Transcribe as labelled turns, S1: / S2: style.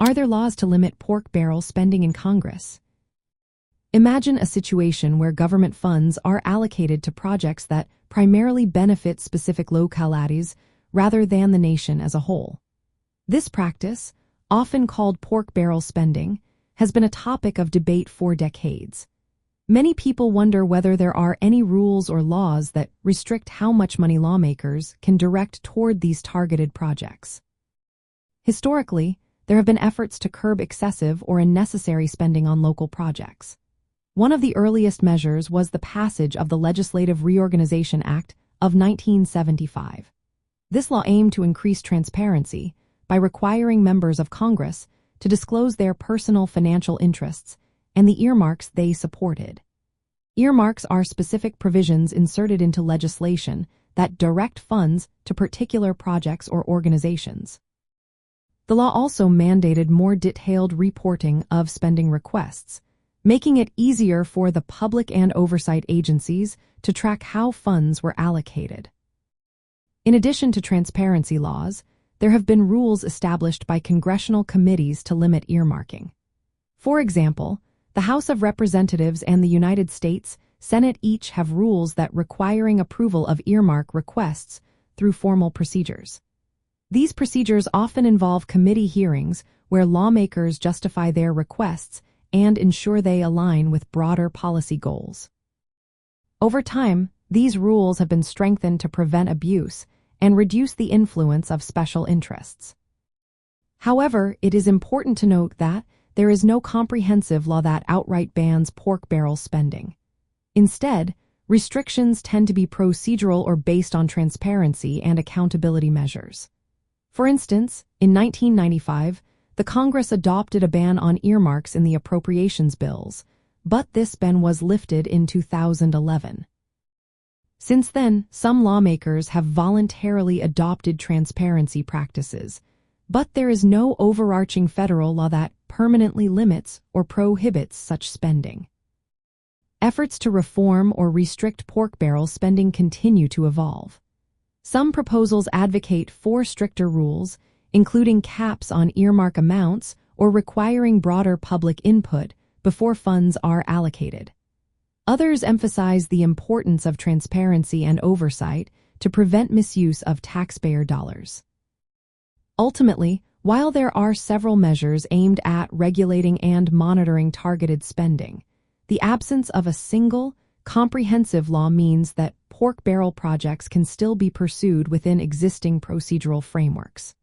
S1: Are there laws to limit pork barrel spending in Congress? Imagine a situation where government funds are allocated to projects that primarily benefit specific localities rather than the nation as a whole. This practice, often called pork barrel spending, has been a topic of debate for decades. Many people wonder whether there are any rules or laws that restrict how much money lawmakers can direct toward these targeted projects. Historically, there have been efforts to curb excessive or unnecessary spending on local projects. One of the earliest measures was the passage of the Legislative Reorganization Act of 1975. This law aimed to increase transparency by requiring members of Congress to disclose their personal financial interests and the earmarks they supported. Earmarks are specific provisions inserted into legislation that direct funds to particular projects or organizations. The law also mandated more detailed reporting of spending requests, making it easier for the public and oversight agencies to track how funds were allocated. In addition to transparency laws, there have been rules established by congressional committees to limit earmarking. For example, the House of Representatives and the United States Senate each have rules that requiring approval of earmark requests through formal procedures. These procedures often involve committee hearings where lawmakers justify their requests and ensure they align with broader policy goals. Over time, these rules have been strengthened to prevent abuse and reduce the influence of special interests. However, it is important to note that there is no comprehensive law that outright bans pork barrel spending. Instead, restrictions tend to be procedural or based on transparency and accountability measures. For instance, in 1995, the Congress adopted a ban on earmarks in the appropriations bills, but this ban was lifted in 2011. Since then, some lawmakers have voluntarily adopted transparency practices, but there is no overarching federal law that permanently limits or prohibits such spending. Efforts to reform or restrict pork barrel spending continue to evolve. Some proposals advocate for stricter rules, including caps on earmark amounts or requiring broader public input before funds are allocated. Others emphasize the importance of transparency and oversight to prevent misuse of taxpayer dollars. Ultimately, while there are several measures aimed at regulating and monitoring targeted spending, the absence of a single, comprehensive law means that pork barrel projects can still be pursued within existing procedural frameworks.